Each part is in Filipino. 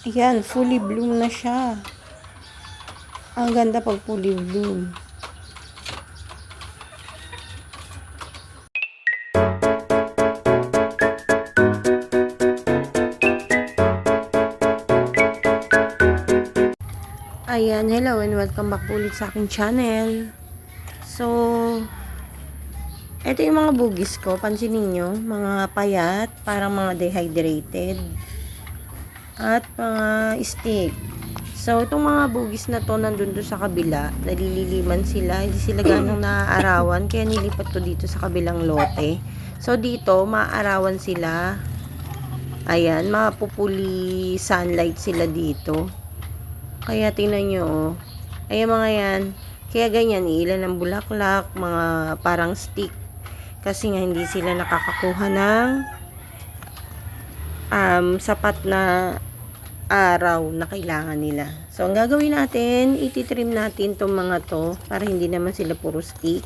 Ayan, fully bloom na siya. Ang ganda pag fully bloom. Ayan, hello and welcome back ulit sa aking channel. So, ito yung mga bugis ko. Pansinin nyo, mga payat, parang mga dehydrated. At mga stick. So, itong mga bugis na to, nandun doon sa kabila. Nalililiman sila. Hindi sila ganang naaarawan. Kaya nilipat ko dito sa kabilang lote. So, dito, maaarawan sila. Ayan, mapupuli sunlight sila dito. Kaya tingnan nyo, oh. Ayan mga yan. Kaya ganyan, ilan ng bulaklak, mga parang stick. Kasi nga hindi sila nakakakuha ng sapat na araw na kailangan nila. So, ang gagawin natin, ititrim natin itong mga to para hindi naman sila puro stick.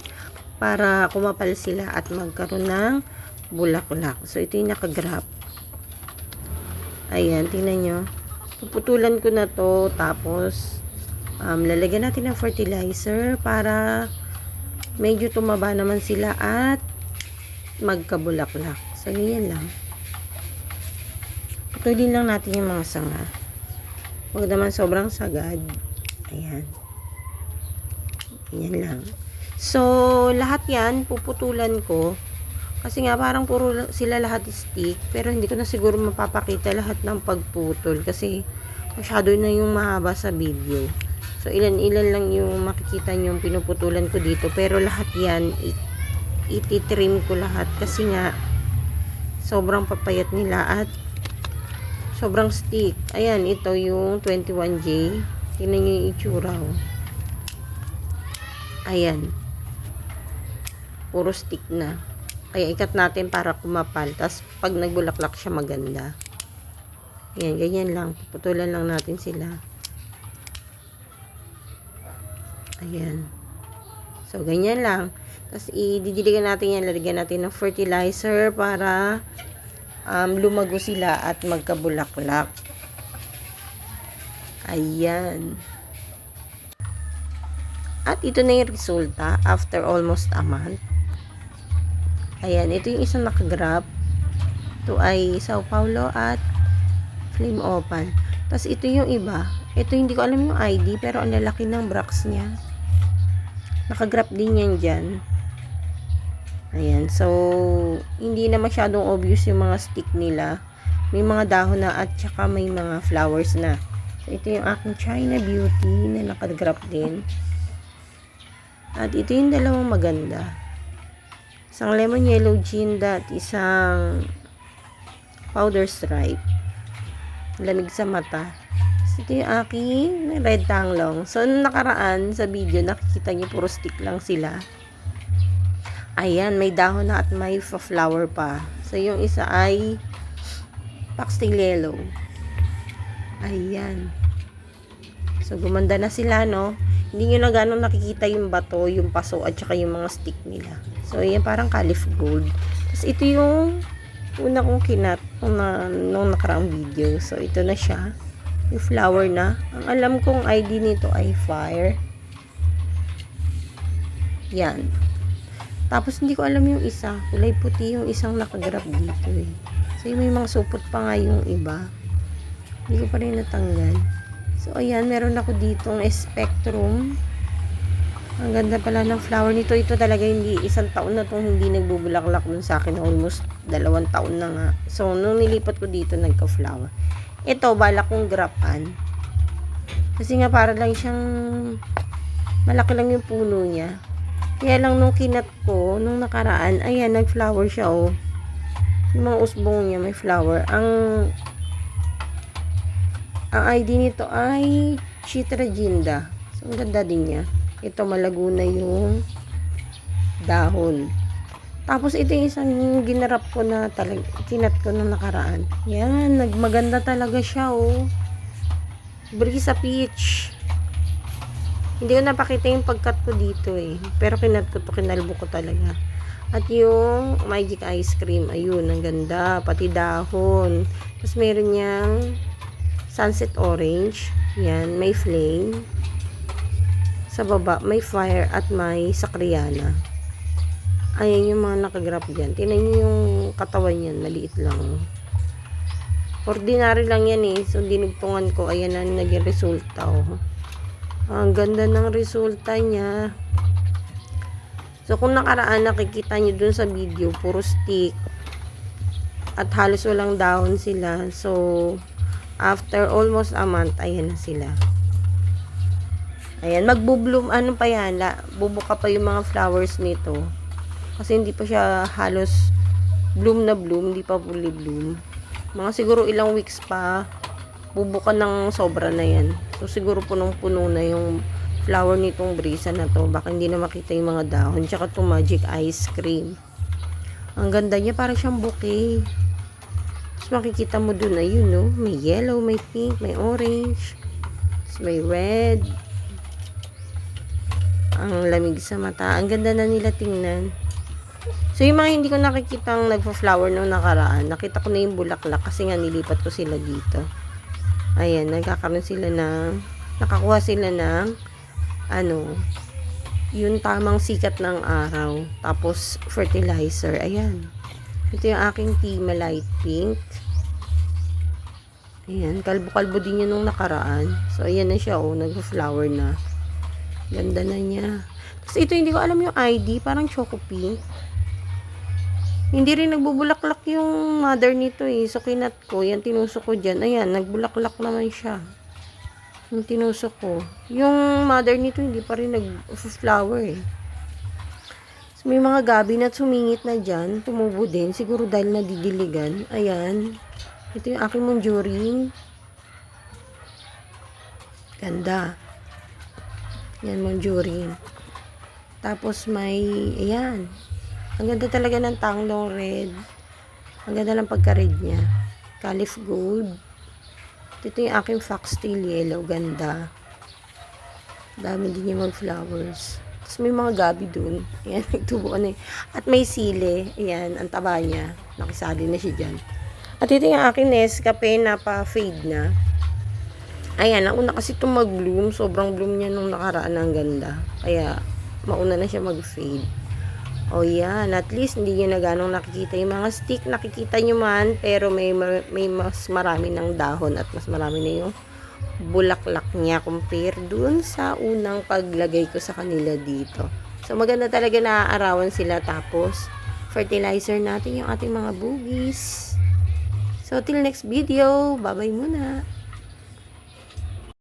Para kumapal sila at magkaroon ng bulaklak. So, ito yung nakagrap. Ayan, tingnan nyo. Puputulan ko na to, tapos lalagyan natin ng fertilizer para medyo tumaba naman sila at magkabulaklak. So, ganyan lang. Putulin lang natin yung mga sanga. Huwag naman sobrang sagad. Ayan. Ganyan lang. So, lahat yan, puputulan ko. Kasi nga, parang puro sila lahat stick. Pero hindi ko na siguro mapapakita lahat ng pagputol. Kasi, masyado na yung mahaba sa video. So, ilan-ilan lang yung makikita nyo yung pinuputulan ko dito. Pero lahat yan, ititrim ko lahat. Kasi nga, sobrang papayat nila at sobrang stick. Ayan, ito yung 21J. Tingnan nyo yung itsura. Oh. Ayan. Puro stick na. Kaya ikat natin para kumapal. Tapos, pag nagbulaklak siya, maganda. Ayan, ganyan lang. Puputulan lang natin sila. Ayan. So, ganyan lang. Tapos, ididiligan natin yan. Lalagyan natin ng fertilizer para lumago sila at magkabulaklak. Ayan. At ito na yung resulta after almost a month. Ayan, ito yung isang nakagrap. Ito ay Sao Paulo at Flame Opal. Tapos ito yung iba. Ito hindi ko alam yung ID pero ang lalaki ng bracts niya. Nakagrap din yan dyan. Ayan, so hindi na masyadong obvious yung mga stick nila. May mga dahon na at saka may mga flowers na. So ito yung aking China Beauty na nakagrap din. At ito yung dalawang maganda. Isang lemon yellow ginda at isang powder stripe. Lamig sa mata. So, ito yung aking red tanglong. So, nung nakaraan sa video, nakikita niyo puro stick lang sila. Ayan, may dahon na at may flower pa. So, yung isa ay pastel yellow. Ayan. So, gumanda na sila, no? Hindi nyo na gano'ng nakikita yung bato, yung paso, at saka yung mga stick nila. So, ayan, parang calif gold. Tapos, ito yung una kong kinat nung nakaraang video. So, ito na siya. Yung flower na. Ang alam kong ID nito ay fire. Yan. Tapos, hindi ko alam yung isa. Kulay puti yung isang nakagrap dito eh. So, may mga supot pa nga yung iba. Hindi ko pa rin natanggal. So, ayan, meron ako ditong spectrum. Ang ganda pala ng flower nito. Ito talaga hindi, isang taon na itong hindi nagbubulaklak dun sa akin. Almost 2 taon na nga. So, nung nilipat ko dito, nagka-flower. Ito, balak kong grapan. Kasi nga, para lang siyang malaki lang yung puno niya. Kaya lang nung kinat ko, nung nakaraan, ayan, nag-flower siya, oh. Yung mga usbong niya, may flower. Ang ID nito ay Chitra Ginda. So, ang ganda din niya. Ito, malago na yung dahon. Tapos, ito yung isang ginarap ko na kinat ko na nakaraan. Yan, nagmaganda talaga siya, oh. Brisa peach. Hindi ko napakita yung pagkat ko dito, eh. Pero kinat ko to, kinalbo ko talaga. At yung magic ice cream, ayun, ang ganda. Pati dahon. Tapos, meron niyang sunset orange. Yan, may flame. Sa baba, may fire at may sakriana. Ayan yung mga nakagrap dyan. Tingnan nyo yung katawan yan. Maliit lang. Ordinary lang yan eh. So, dinugtungan ko. Ayan na naging resulta. Oh. Ang ganda ng resulta niya. So, kung nakaraan, nakikita nyo dun sa video, puro stick. At halos walang dahon sila. So, after almost a month, ayan na sila. Ayan, magbo-bloom. Ano pa yan? Bubuka pa yung mga flowers nito. Kasi hindi pa siya halos bloom na bloom. Hindi pa fully bloom. Mga siguro ilang weeks pa, bubuka ng sobra na yan. So, siguro punong-puno na yung flower nitong brisa na to. Baka hindi na makita yung mga dahon. Tsaka itong magic ice cream. Ang ganda niya. Parang siyang bouquet. Tapos makikita mo dun, ayun, no? May yellow, may pink, may orange. Tapos may red. Ang lamig sa mata. Ang ganda na nila tingnan. So, yung mga hindi ko nakikitang nagpa-flower nung nakaraan, nakita ko na yung bulaklak kasi nga nilipat ko sila dito. Ayan, nakakuha sila ng, yung tamang sikat ng araw. Tapos, fertilizer. Ayan. Ito yung aking Tima Light Pink. Ayan, kalbo-kalbo din yun nung nakaraan. So, ayan na siya, oh, nagpa-flower na. Ganda na niya. Tapos, ito, hindi ko alam yung ID, parang choco pink. Hindi rin nagbubulaklak yung mother nito eh. So, kinat ko. Yan, tinusok ko dyan. Ayan, nagbulaklak naman siya. Yung tinusok ko. Yung mother nito, hindi pa rin nag-flower eh. So, may mga gabi na sumingit na dyan. Tumubo din. Siguro dahil nadidiligan. Ayan. Ito yung aking monjuring. Ganda. Yan, monjuring. Tapos may, ayan. Ang ganda talaga ng tanglong red. Ang ganda ng pagka-red niya. Calif gold. Ito yung aking foxtail yellow. Ganda. Dami din yung mga flowers. Tapos may mga gabi dun. Ayan, nagtubo na eh. At may sili. Ayan, ang taba niya. Nakisali na siya dyan. At ito yung aking Nescafe na pa-fade na. Ayan, nauna kasi itong mag-bloom. Sobrang bloom niya nung nakaraan. Ang ganda. Kaya, mauna na siya mag-fade. O yan, at least hindi nyo na ganong nakikita yung mga stick. Nakikita nyo man, pero may mas marami ng dahon at mas marami na yung bulaklak niya compare dun sa unang paglagay ko sa kanila dito. So, maganda talaga naaarawan sila. Tapos, fertilizer natin yung ating mga boogies. So, till next video, bye-bye muna.